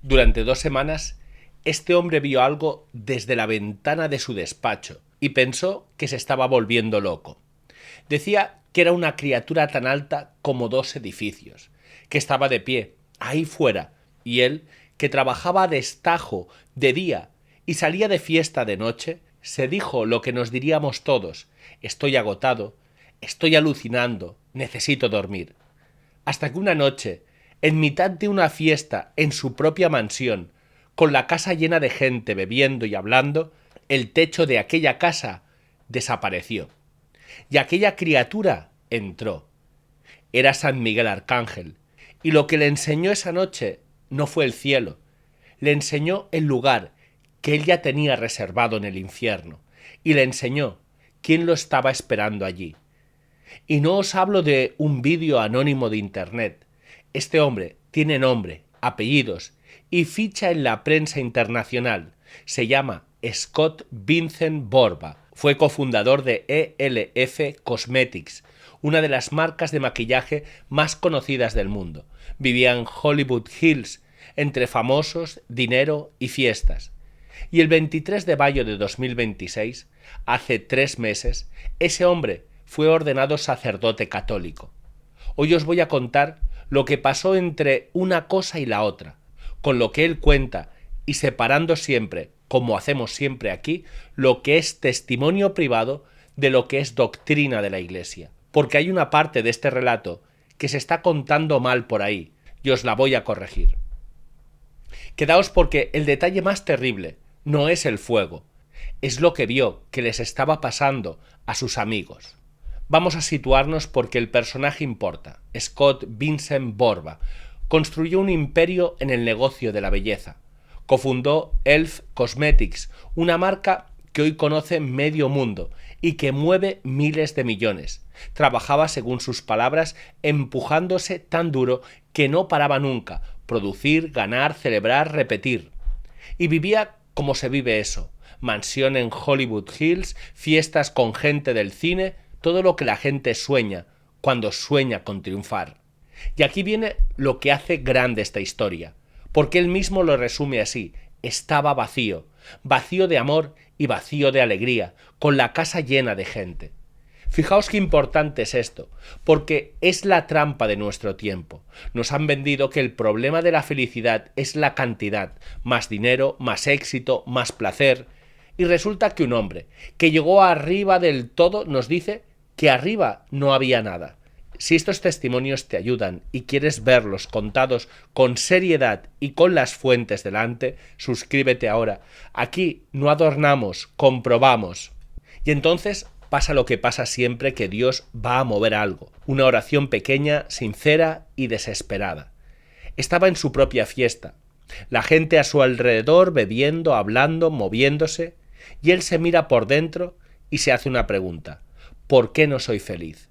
Durante 2 semanas, este hombre vio algo desde la ventana de su despacho y pensó que se estaba volviendo loco. Decía que era una criatura tan alta como 2 edificios, que estaba de pie, ahí fuera, y él, que trabajaba a destajo de día y salía de fiesta de noche, se dijo lo que nos diríamos todos: estoy agotado, estoy alucinando, necesito dormir. Hasta que una noche, en mitad de una fiesta en su propia mansión, con la casa llena de gente bebiendo y hablando, el techo de aquella casa desapareció. Y aquella criatura entró. Era San Miguel Arcángel, y lo que le enseñó esa noche no fue el cielo, le enseñó el lugar que él ya tenía reservado en el infierno, y le enseñó quién lo estaba esperando allí. Y no os hablo de un vídeo anónimo de internet. Este hombre tiene nombre, apellidos y ficha en la prensa internacional. Se llama Scott Vincent Borba. Fue cofundador de ELF Cosmetics, una de las marcas de maquillaje más conocidas del mundo. Vivía en Hollywood Hills, entre famosos, dinero y fiestas. Y el 23 de mayo de 2026, hace 3 meses, ese hombre fue ordenado sacerdote católico. Hoy os voy a contar lo que pasó entre una cosa y la otra, con lo que él cuenta y separando siempre, como hacemos siempre aquí, lo que es testimonio privado de lo que es doctrina de la Iglesia. Porque hay una parte de este relato que se está contando mal por ahí y os la voy a corregir. Quedaos porque el detalle más terrible no es el fuego, es lo que vio que les estaba pasando a sus amigos. Vamos a situarnos porque el personaje importa. Scott Vincent Borba construyó un imperio en el negocio de la belleza. Cofundó ELF Cosmetics, una marca que hoy conoce medio mundo y que mueve miles de millones. Trabajaba, según sus palabras, empujándose tan duro que no paraba nunca. Producir, ganar, celebrar, repetir. Y vivía como se vive eso. Mansión en Hollywood Hills, fiestas con gente del cine, todo lo que la gente sueña cuando sueña con triunfar. Y aquí viene lo que hace grande esta historia, porque él mismo lo resume así: estaba vacío, vacío de amor y vacío de alegría, con la casa llena de gente. Fijaos qué importante es esto, porque es la trampa de nuestro tiempo. Nos han vendido que el problema de la felicidad es la cantidad, más dinero, más éxito, más placer. Y resulta que un hombre que llegó arriba del todo nos dice que arriba no había nada. Si estos testimonios te ayudan y quieres verlos contados con seriedad y con las fuentes delante, suscríbete ahora. Aquí no adornamos, comprobamos. Y entonces pasa lo que pasa siempre que Dios va a mover algo. Una oración pequeña, sincera y desesperada. Estaba en su propia fiesta. La gente a su alrededor bebiendo, hablando, moviéndose. Y él se mira por dentro y se hace una pregunta: ¿por qué no soy feliz?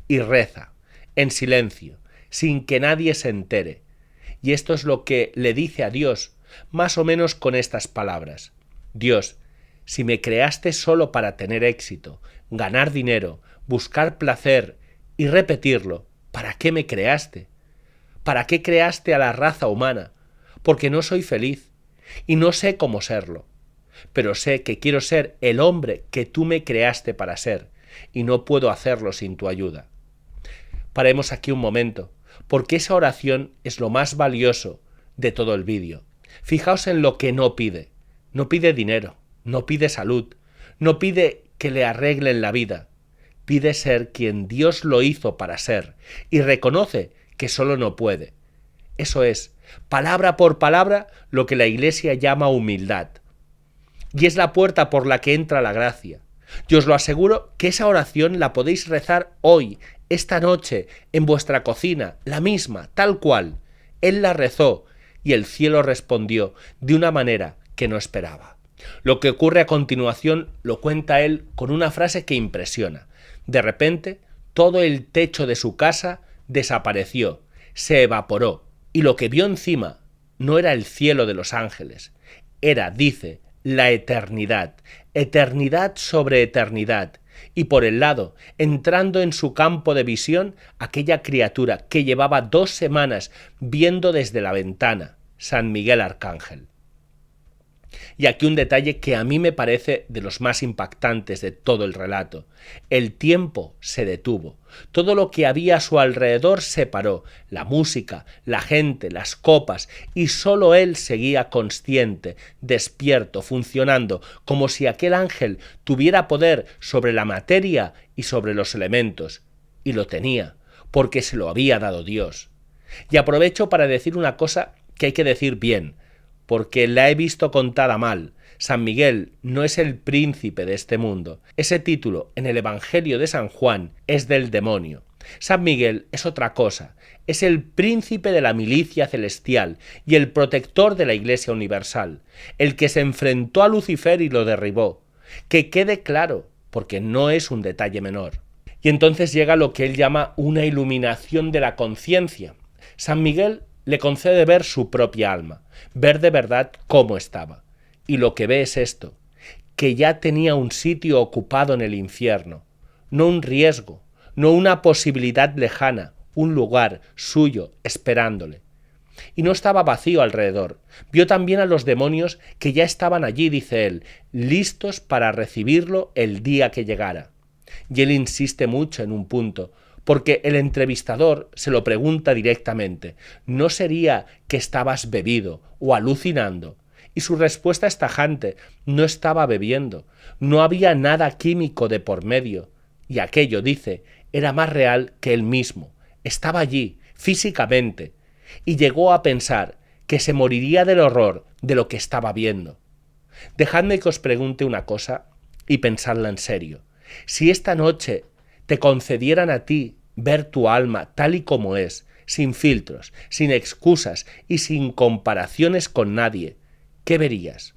Y reza, en silencio, sin que nadie se entere. Y esto es lo que le dice a Dios, más o menos con estas palabras: Dios, si me creaste solo para tener éxito, ganar dinero, buscar placer y repetirlo, ¿para qué me creaste? ¿Para qué creaste a la raza humana? Porque no soy feliz y no sé cómo serlo. Pero sé que quiero ser el hombre que tú me creaste para ser, y no puedo hacerlo sin tu ayuda. Paremos aquí un momento, porque esa oración es lo más valioso de todo el vídeo. Fijaos en lo que no pide. No pide dinero, no pide salud, no pide que le arreglen la vida. Pide ser quien Dios lo hizo para ser, y reconoce que solo no puede. Eso es, palabra por palabra, lo que la Iglesia llama humildad. Y es la puerta por la que entra la gracia. Yo os lo aseguro que esa oración la podéis rezar hoy, esta noche, en vuestra cocina, la misma, tal cual. Él la rezó y el cielo respondió de una manera que no esperaba. Lo que ocurre a continuación lo cuenta él con una frase que impresiona. De repente, todo el techo de su casa desapareció, se evaporó, y lo que vio encima no era el cielo de los ángeles, era, dice, la eternidad, eternidad sobre eternidad, y por el lado, entrando en su campo de visión, aquella criatura que llevaba 2 semanas viendo desde la ventana, San Miguel Arcángel. Y aquí un detalle que a mí me parece de los más impactantes de todo el relato. El tiempo se detuvo. Todo lo que había a su alrededor se paró. La música, la gente, las copas, y solo él seguía consciente, despierto, funcionando, como si aquel ángel tuviera poder sobre la materia y sobre los elementos. Y lo tenía, porque se lo había dado Dios. Y aprovecho para decir una cosa que hay que decir bien, porque la he visto contada mal. San Miguel no es el príncipe de este mundo. Ese título en el Evangelio de San Juan es del demonio. San Miguel es otra cosa, es el príncipe de la milicia celestial y el protector de la Iglesia universal, el que se enfrentó a Lucifer y lo derribó. Que quede claro, porque no es un detalle menor. Y entonces llega lo que él llama una iluminación de la conciencia. San Miguel le concede ver su propia alma, ver de verdad cómo estaba. Y lo que ve es esto, que ya tenía un sitio ocupado en el infierno, no un riesgo, no una posibilidad lejana, un lugar suyo esperándole. Y no estaba vacío alrededor. Vio también a los demonios que ya estaban allí, dice él, listos para recibirlo el día que llegara. Y él insiste mucho en un punto, porque el entrevistador se lo pregunta directamente, ¿no sería que estabas bebido o alucinando? Y su respuesta es tajante, no estaba bebiendo, no había nada químico de por medio, y aquello, dice, era más real que él mismo, estaba allí, físicamente, y llegó a pensar que se moriría del horror de lo que estaba viendo. Dejadme que os pregunte una cosa y pensadla en serio. Si esta noche te concedieran a ti ver tu alma tal y como es, sin filtros, sin excusas y sin comparaciones con nadie, ¿qué verías?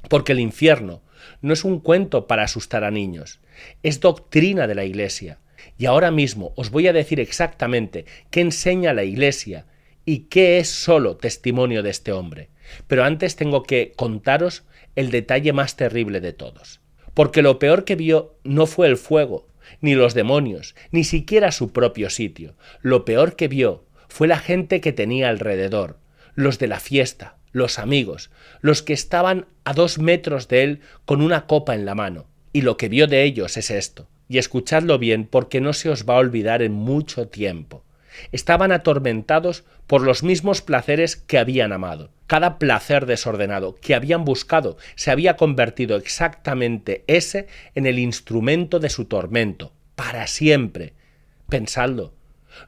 Porque el infierno no es un cuento para asustar a niños, es doctrina de la Iglesia. Y ahora mismo os voy a decir exactamente qué enseña la Iglesia y qué es solo testimonio de este hombre. Pero antes tengo que contaros el detalle más terrible de todos. Porque lo peor que vio no fue el fuego, ni los demonios, ni siquiera su propio sitio. Lo peor que vio fue la gente que tenía alrededor, los de la fiesta, los amigos, los que estaban a 2 metros de él con una copa en la mano. Y lo que vio de ellos es esto. Y escuchadlo bien porque no se os va a olvidar en mucho tiempo. Estaban atormentados por los mismos placeres que habían amado. Cada placer desordenado que habían buscado se había convertido exactamente ese en el instrumento de su tormento, para siempre. Pensadlo,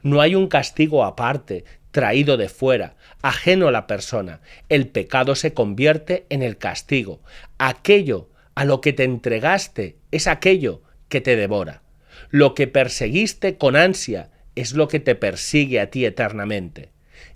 no hay un castigo aparte, traído de fuera, ajeno a la persona. El pecado se convierte en el castigo. Aquello a lo que te entregaste es aquello que te devora. Lo que perseguiste con ansia es lo que te persigue a ti eternamente.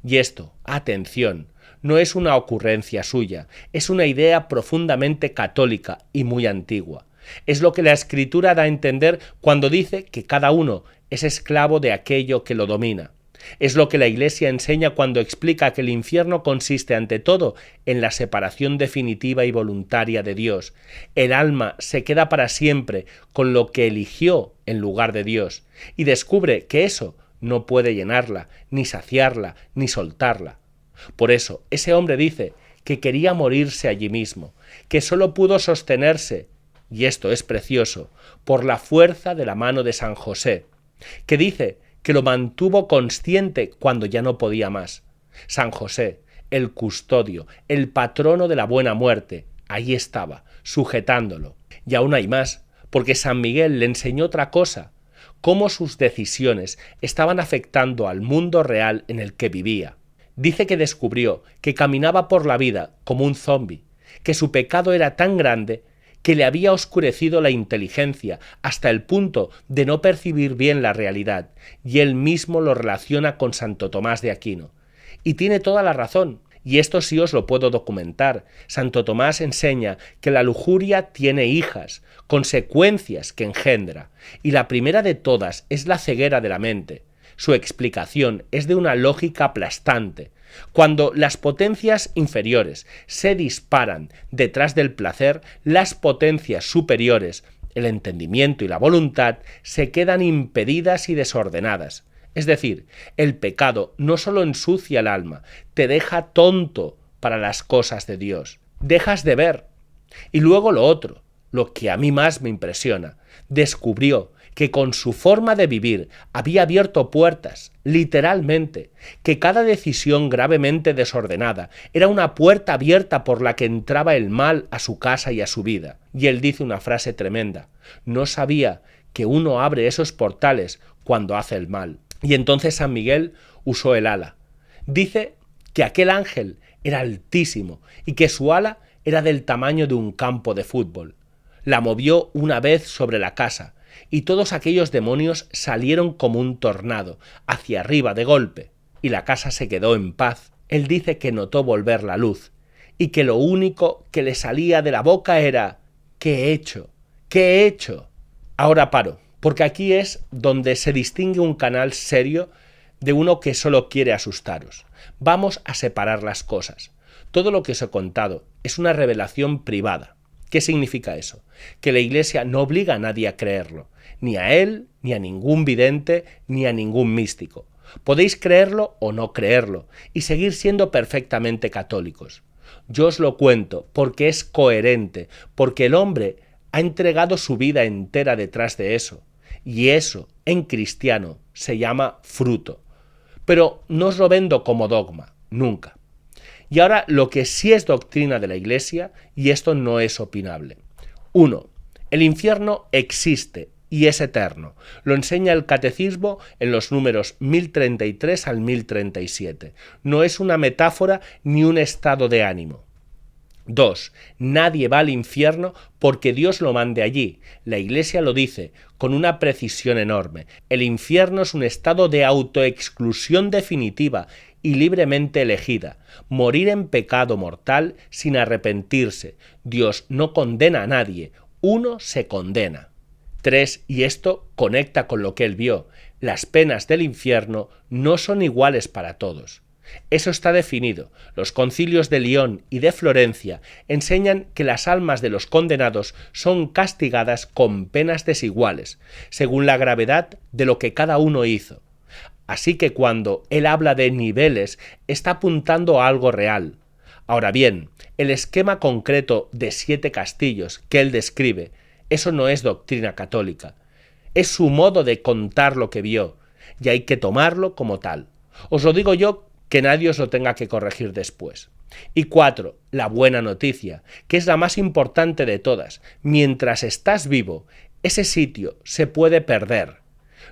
Y esto, atención, no es una ocurrencia suya, es una idea profundamente católica y muy antigua. Es lo que la Escritura da a entender cuando dice que cada uno es esclavo de aquello que lo domina. Es lo que la Iglesia enseña cuando explica que el infierno consiste ante todo en la separación definitiva y voluntaria de Dios. El alma se queda para siempre con lo que eligió en lugar de Dios y descubre que eso no puede llenarla, ni saciarla, ni soltarla. Por eso, ese hombre dice que quería morirse allí mismo, que solo pudo sostenerse, y esto es precioso, por la fuerza de la mano de San José, que dice que lo mantuvo consciente cuando ya no podía más. San José, el custodio, el patrono de la buena muerte, ahí estaba, sujetándolo. Y aún hay más, porque San Miguel le enseñó otra cosa, cómo sus decisiones estaban afectando al mundo real en el que vivía. Dice que descubrió que caminaba por la vida como un zombi, que su pecado era tan grande que le había oscurecido la inteligencia hasta el punto de no percibir bien la realidad, y él mismo lo relaciona con Santo Tomás de Aquino. Y tiene toda la razón, y esto sí os lo puedo documentar. Santo Tomás enseña que la lujuria tiene hijas, consecuencias que engendra, y la primera de todas es la ceguera de la mente. Su explicación es de una lógica aplastante. Cuando las potencias inferiores se disparan detrás del placer, las potencias superiores, el entendimiento y la voluntad, se quedan impedidas y desordenadas. Es decir, el pecado no solo ensucia el alma, te deja tonto para las cosas de Dios. Dejas de ver. Y luego lo otro, lo que a mí más me impresiona, descubrió que con su forma de vivir había abierto puertas, literalmente, que cada decisión gravemente desordenada era una puerta abierta por la que entraba el mal a su casa y a su vida. Y él dice una frase tremenda: no sabía que uno abre esos portales cuando hace el mal. Y entonces San Miguel usó el ala. Dice que aquel ángel era altísimo y que su ala era del tamaño de un campo de fútbol. La movió una vez sobre la casa y todos aquellos demonios salieron como un tornado, hacia arriba de golpe, y la casa se quedó en paz. Él dice que notó volver la luz y que lo único que le salía de la boca era: ¿qué he hecho? ¿Qué he hecho? Ahora paro, porque aquí es donde se distingue un canal serio de uno que solo quiere asustaros. Vamos a separar las cosas. Todo lo que os he contado es una revelación privada. ¿Qué significa eso? Que la Iglesia no obliga a nadie a creerlo, ni a él, ni a ningún vidente, ni a ningún místico. Podéis creerlo o no creerlo, y seguir siendo perfectamente católicos. Yo os lo cuento porque es coherente, porque el hombre ha entregado su vida entera detrás de eso, y eso, en cristiano, se llama fruto. Pero no os lo vendo como dogma, nunca. Y ahora lo que sí es doctrina de la Iglesia, y esto no es opinable. 1. El infierno existe y es eterno. Lo enseña el Catecismo en los números 1033 al 1037. No es una metáfora ni un estado de ánimo. 2. Nadie va al infierno porque Dios lo mande allí. La Iglesia lo dice con una precisión enorme. El infierno es un estado de autoexclusión definitiva y libremente elegida. Morir en pecado mortal sin arrepentirse. Dios no condena a nadie, uno se condena. 3. Y esto conecta con lo que él vio. Las penas del infierno no son iguales para todos. Eso está definido. Los concilios de León y de Florencia enseñan que las almas de los condenados son castigadas con penas desiguales, según la gravedad de lo que cada uno hizo. Así que cuando él habla de niveles, está apuntando a algo real. Ahora bien, el esquema concreto de 7 castillos que él describe, eso no es doctrina católica. Es su modo de contar lo que vio, y hay que tomarlo como tal. Os lo digo yo, que nadie os lo tenga que corregir después. Y 4. La buena noticia, que es la más importante de todas. Mientras estás vivo, ese sitio se puede perder.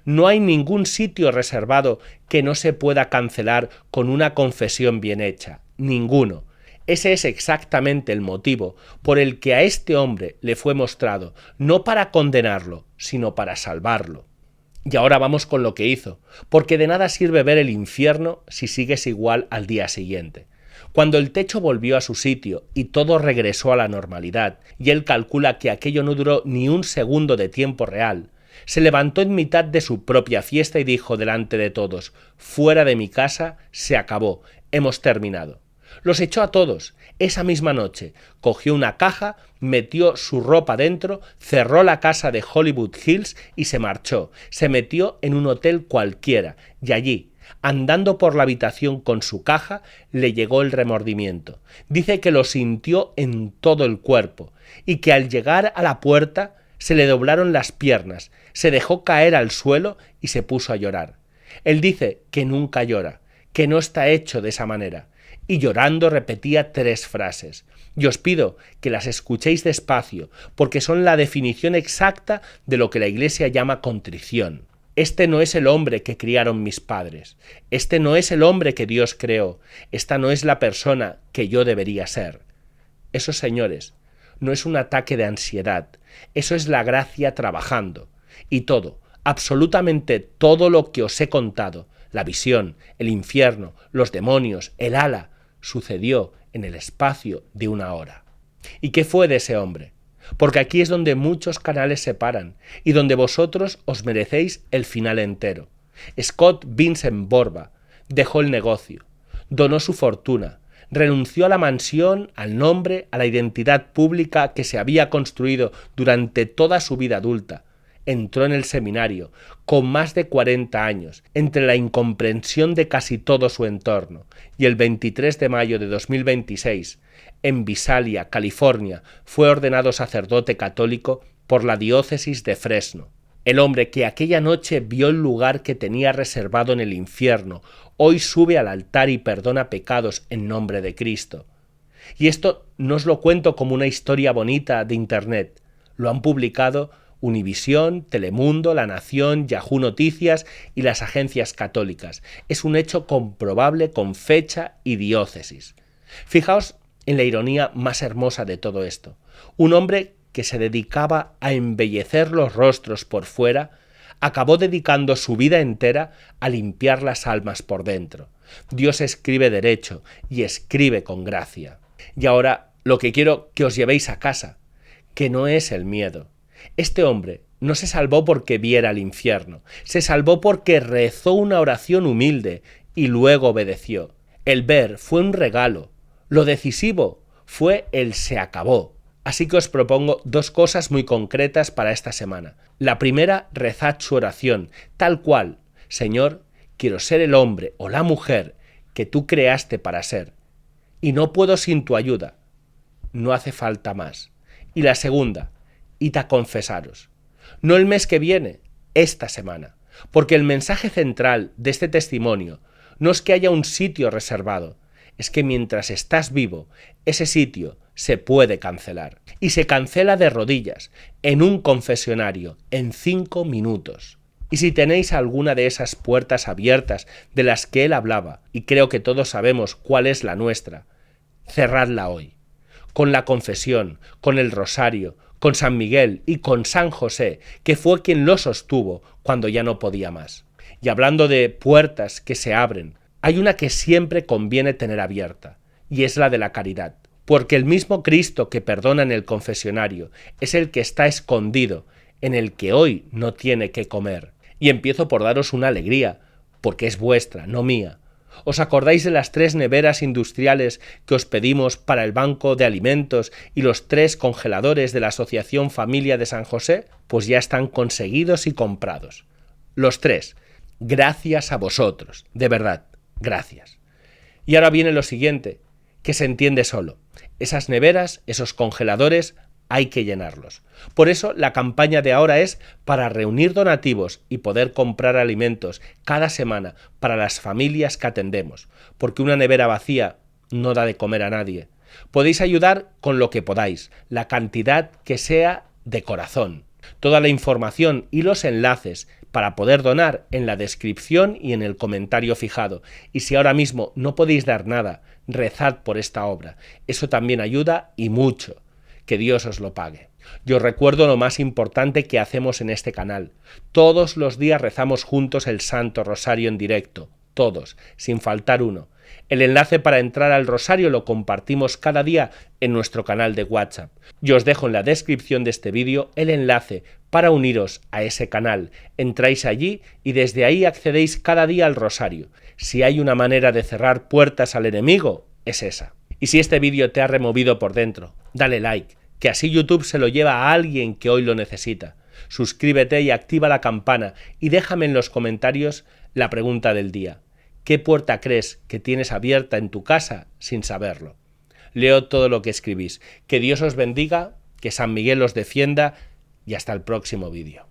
No hay ningún sitio reservado que no se pueda cancelar con una confesión bien hecha. Ninguno. Ese es exactamente el motivo por el que a este hombre le fue mostrado, no para condenarlo, sino para salvarlo. Y ahora vamos con lo que hizo, porque de nada sirve ver el infierno si sigues igual al día siguiente. Cuando el techo volvió a su sitio y todo regresó a la normalidad, y él calcula que aquello no duró ni un segundo de tiempo real, se levantó en mitad de su propia fiesta y dijo delante de todos: fuera de mi casa, se acabó, hemos terminado. Los echó a todos. Esa misma noche cogió una caja, metió su ropa dentro, cerró la casa de Hollywood Hills y se marchó. Se metió en un hotel cualquiera y allí, andando por la habitación con su caja, le llegó el remordimiento. Dice que lo sintió en todo el cuerpo y que al llegar a la puerta se le doblaron las piernas, se dejó caer al suelo y se puso a llorar. Él dice que nunca llora, que no está hecho de esa manera. Y llorando repetía 3 frases. Y os pido que las escuchéis despacio, porque son la definición exacta de lo que la Iglesia llama contrición. Este no es el hombre que criaron mis padres. Este no es el hombre que Dios creó. Esta no es la persona que yo debería ser. Eso, señores, no es un ataque de ansiedad. Eso es la gracia trabajando. Y todo, absolutamente todo lo que os he contado, la visión, el infierno, los demonios, el ala, sucedió en el espacio de 1 hora. ¿Y qué fue de ese hombre? Porque aquí es donde muchos canales se paran y donde vosotros os merecéis el final entero. Scott Vincent Borba dejó el negocio, donó su fortuna, renunció a la mansión, al nombre, a la identidad pública que se había construido durante toda su vida adulta. entró en el seminario con más de 40 años, entre la incomprensión de casi todo su entorno, y el 23 de mayo de 2026, en Visalia, California, fue ordenado sacerdote católico por la diócesis de Fresno. El hombre que aquella noche vio el lugar que tenía reservado en el infierno, hoy sube al altar y perdona pecados en nombre de Cristo. Y esto no os lo cuento como una historia bonita de internet. Lo han publicado Univisión, Telemundo, La Nación, Yahoo Noticias y las agencias católicas. Es un hecho comprobable con fecha y diócesis. Fijaos en la ironía más hermosa de todo esto. Un hombre que se dedicaba a embellecer los rostros por fuera, acabó dedicando su vida entera a limpiar las almas por dentro. Dios escribe derecho y escribe con gracia. Y ahora lo que quiero que os llevéis a casa, que no es el miedo. Este hombre no se salvó porque viera el infierno, se salvó porque rezó una oración humilde y luego obedeció. El ver fue un regalo, lo decisivo fue el se acabó. Así que os propongo dos cosas muy concretas para esta semana. La primera, rezad su oración, tal cual. Señor, quiero ser el hombre o la mujer que tú creaste para ser. Y no puedo sin tu ayuda. No hace falta más. Y la segunda, id a confesaros. No el mes que viene, esta semana. Porque el mensaje central de este testimonio no es que haya un sitio reservado, es que mientras estás vivo, ese sitio se puede cancelar. Y se cancela de rodillas, en un confesionario, en 5 minutos. Y si tenéis alguna de esas puertas abiertas de las que él hablaba, y creo que todos sabemos cuál es la nuestra, cerradla hoy. Con la confesión, con el rosario, con San Miguel y con San José, que fue quien lo sostuvo cuando ya no podía más. Y hablando de puertas que se abren, hay una que siempre conviene tener abierta, y es la de la caridad. Porque el mismo Cristo que perdona en el confesionario es el que está escondido, en el que hoy no tiene que comer. Y empiezo por daros una alegría, porque es vuestra, no mía. ¿Os acordáis de las 3 neveras industriales que os pedimos para el banco de alimentos y los 3 congeladores de la Asociación Familia de San José? Pues ya están conseguidos y comprados. Los 3. Gracias a vosotros, de verdad, gracias. Y ahora viene lo siguiente, que se entiende solo. Esas neveras, esos congeladores, hay que llenarlos. Por eso la campaña de ahora es para reunir donativos y poder comprar alimentos cada semana para las familias que atendemos, porque una nevera vacía no da de comer a nadie. Podéis ayudar con lo que podáis, la cantidad que sea de corazón. Toda la información y los enlaces para poder donar en la descripción y en el comentario fijado. Y si ahora mismo no podéis dar nada, rezad por esta obra. Eso también ayuda y mucho. Que Dios os lo pague. Yo recuerdo lo más importante que hacemos en este canal. Todos los días rezamos juntos el Santo Rosario en directo. Todos, sin faltar uno. El enlace para entrar al rosario lo compartimos cada día en nuestro canal de WhatsApp. Yo os dejo en la descripción de este vídeo el enlace para uniros a ese canal. Entráis allí y desde ahí accedéis cada día al rosario. Si hay una manera de cerrar puertas al enemigo, es esa. Y si este vídeo te ha removido por dentro, dale like, que así YouTube se lo lleva a alguien que hoy lo necesita. Suscríbete y activa la campana y déjame en los comentarios la pregunta del día. ¿Qué puerta crees que tienes abierta en tu casa sin saberlo? Leo todo lo que escribís. Que Dios os bendiga, que San Miguel os defienda y hasta el próximo vídeo.